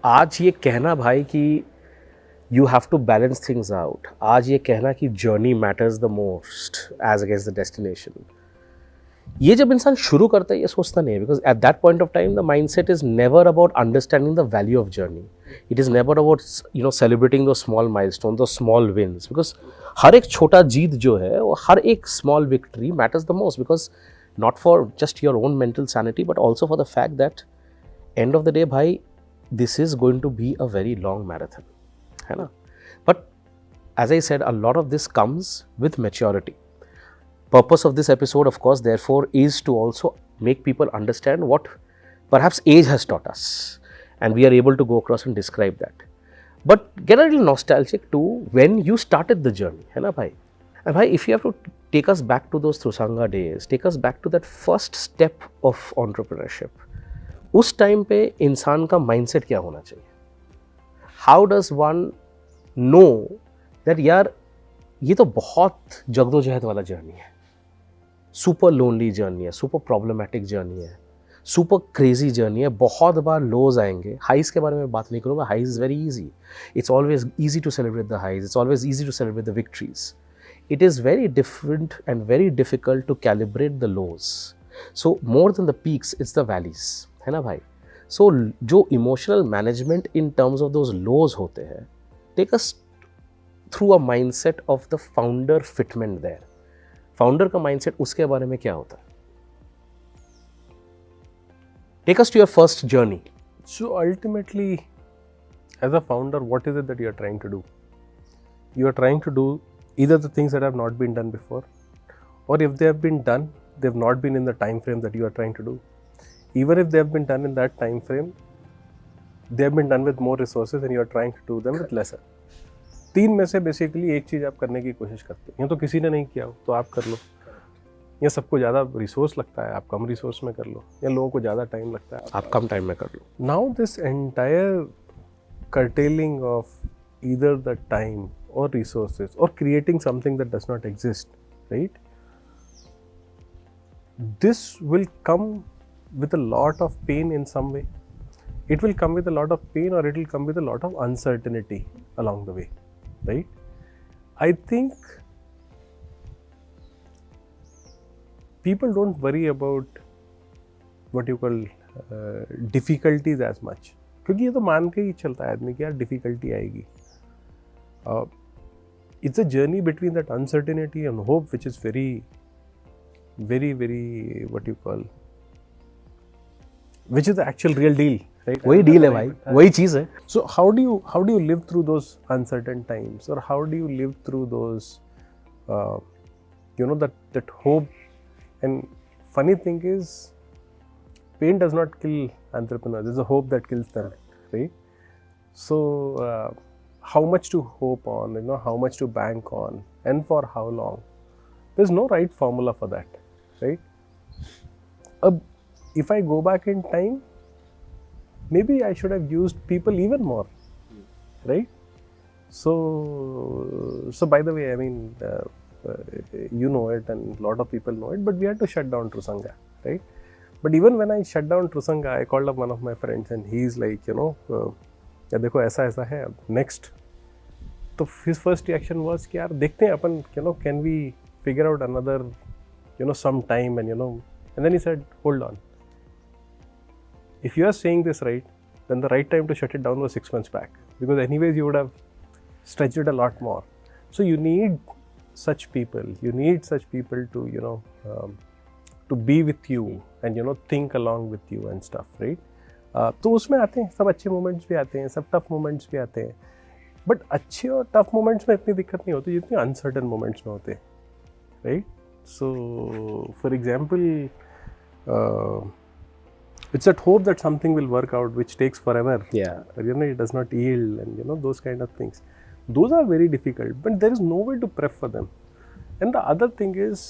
आज ये कहना भाई कि you have to balance things out, आज ये कहना कि journey matters the most as against the destination, ये जब इंसान शुरू करता है ये सोचता नहीं है, because at that point of time the mindset is never about understanding the value of journey. It is never about celebrating those small milestone, those small wins, because हर एक छोटा जीत जो है वो हर एक small victory matters the most, because not for just your own mental sanity but also for the fact that end of the day भाई this is going to be a very long marathon, है ना. But as I said, a lot of this comes with maturity. Purpose of this episode, of course, therefore, is to also make people understand what perhaps age has taught us, and we are able to go across and describe that. But get a little nostalgic too when you started the journey, है ना भाई? And bhai, if you have to take us back to those Trusanga days, take us back to that first step of entrepreneurship. उस time पे इंसान का mindset क्या होना चाहिए? How does one know that यार ये तो बहुत जगदोजहद वाला जर्नी है, सुपर लोनली जर्नी है, सुपर प्रॉब्लमेटिक जर्नी है, सुपर क्रेजी जर्नी है, बहुत बार लोज आएंगे. हाइज के बारे में बात नहीं करूँगा, highs is very easy, it's always easy to celebrate the highs, it's always easy to celebrate the victories. It is very different and very difficult to calibrate the lows. So more than the peaks it's the valleys, है ना भाई. So जो emotional management in terms of those lows होते हैं, take us through a mindset of the founder fitment there. Founder का mindset उसके बारे में क्या होता है? Take us to your first journey. So ultimately, as a founder, what is it that you are trying to do? You are trying to do either the things that have not been done before, or if they have been done, they have not been in the time frame that you are trying to do. Even if they have been done in that time frame, they have been done with more resources and you are trying to do them with lesser. तीन में से basically एक चीज़ आप करने की कोशिश करते हैं. या तो किसी ने नहीं किया हो तो आप कर लो, या सबको ज़्यादा रिसोर्स लगता है आप कम रिसोर्स में कर लो, या लोगों को ज़्यादा टाइम लगता है आप कम टाइम में कर लो. Now this entire curtailing of either the time or resources or creating something that does not exist, right? This will come with a lot of pain in some way. It will come with a lot of pain or it will come with a lot of uncertainty along the way. Right? I think people don't worry about what you call difficulties as much. क्योंकि ये तो मान के ही चलता है आदमी कि यार difficulty आएगी. It's a journey between that uncertainty and hope, which is very, very, very what you call, which is the actual real deal. Right? वही डील है भाई, वही चीज़ है. So how do you live through those uncertain times, or how do you live through those that hope? And funny thing is, pain does not kill entrepreneurs. It's a hope that kills them, right? So how much to hope on, how much to bank on, and for how long? There's no right formula for that, right? If I go back in time, maybe I should have used people even more, right? So by the way, I mean, you know it and a lot of people know it, but we had to shut down Trusanga, right? But even when I shut down Trusanga, I called up one of my friends and he's like, या देखो ऐसा ऐसा है अब next. तो his first reaction was कि यार देखते हैं अपन, can we figure out another, some time, and then he said, hold on. If you are saying this right, then the right time to shut it down was 6 months back, because anyways you would have stretched it a lot more. So you need such people. You need such people to to be with you and think along with you and stuff, right? तो उसमें आते हैं सब अच्छे moments भी आते हैं, सब टफ मोमेंट्स भी आते हैं. बट अच्छे और टफ मोमेंट्स में इतनी दिक्कत नहीं होती जितनी अनसर्टन मोमेंट्स में होते हैं, right? So for example, it's that hope that something will work out, which takes forever. Yeah. It does not yield, and those kind of things. Those are very difficult, but there is no way to prep for them. And the other thing is,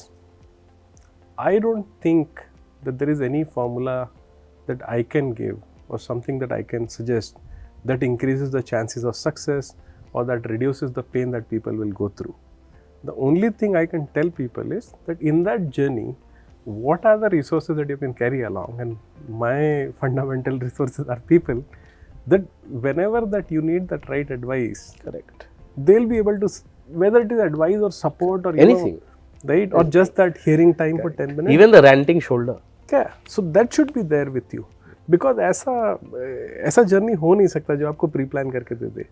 I don't think that there is any formula that I can give or something that I can suggest that increases the chances of success or that reduces the pain that people will go through. The only thing I can tell people is that in that journey, what are the resources that you can carry along? And my fundamental resources are people, that whenever that you need that right advice, Correct. they'll be able to, whether it is advice or support or Anything. right, or just that hearing time for 10 minutes. Even the ranting shoulder. Yeah, so that should be there with you. Because ऐसा journey हो नहीं सकता जो आपको pre-plan करके दे दे.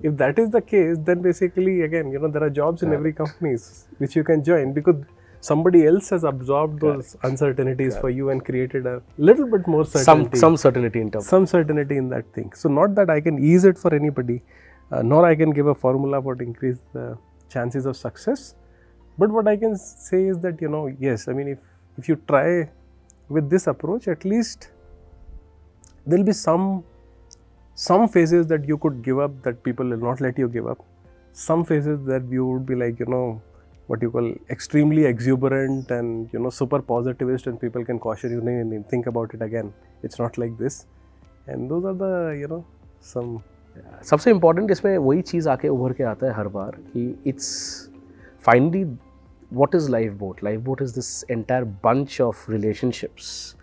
If that is the case, then basically again, there are jobs in every companies which you can join because somebody else has absorbed those uncertainties for you and created a little bit more certainty. Some certainty in terms. Some certainty in that thing. So not that I can ease it for anybody, nor I can give a formula for to increase the chances of success. But what I can say is that, yes, I mean, if you try with this approach, at least there will be some phases that you could give up that people will not let you give up. Some phases that you would be like, what you call extremely exuberant and, super positivist, and people can caution you, think about it again. It's not like this. And those are the, some... सबसे important इसमें वही चीज़ आके उभर के आता है हर बार कि it's finally what is Lifeboat? Lifeboat is this entire bunch of relationships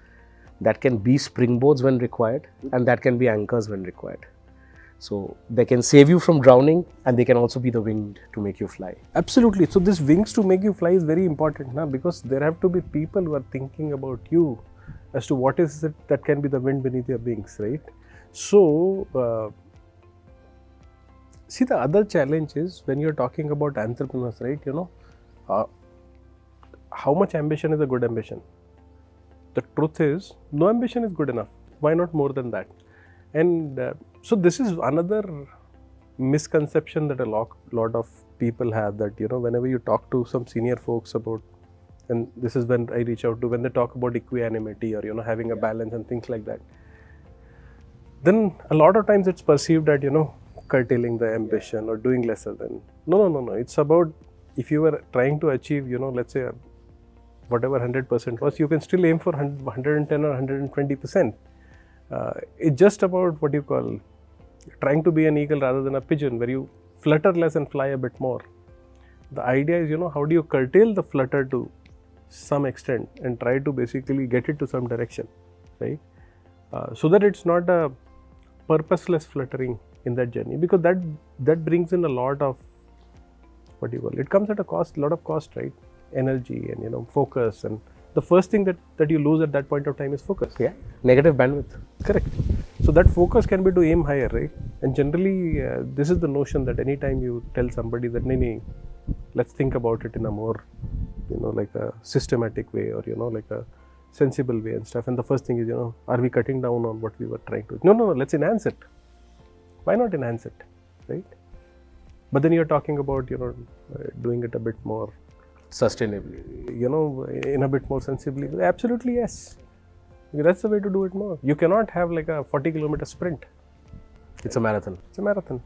that can be springboards when required and that can be anchors when required. So they can save you from drowning and they can also be the wind to make you fly. Absolutely. So this wings to make you fly is very important now, because there have to be people who are thinking about you as to what is it that can be the wind beneath your wings, right? So see, the other challenge is when you're talking about entrepreneurs, right? How much ambition is a good ambition? The truth is, no ambition is good enough. Why not more than that? And so this is another misconception that a lot of people have, that, whenever you talk to some senior folks about, and this is when I reach out to, when they talk about equanimity or, having a balance and things like that, then a lot of times it's perceived that, curtailing the ambition or doing lesser than. No. It's about, if you were trying to achieve, let's say, whatever 100% was, you can still aim for 110 or 120%. It's just about what you call trying to be an eagle rather than a pigeon, where you flutter less and fly a bit more. The idea is, how do you curtail the flutter to some extent and try to basically get it to some direction, right? So that it's not a purposeless fluttering in that journey, because that brings in a lot of, what you call, it comes at a cost, lot of cost, right? Energy and focus, and the first thing that you lose at that point of time is focus. Yeah, negative bandwidth. Correct. So that focus can be to aim higher, right? And generally, this is the notion that anytime you tell somebody that, let's think about it in a more, like a systematic way, or like a sensible way and stuff. And the first thing is, are we cutting down on what we were trying to? No, let's enhance it. Why not enhance it, right? But then you're talking about, doing it a bit more Sustainably. In a bit more sensibly. Absolutely, yes. That's the way to do it more. You cannot have like a 40-kilometer sprint. It's a marathon. It's a marathon.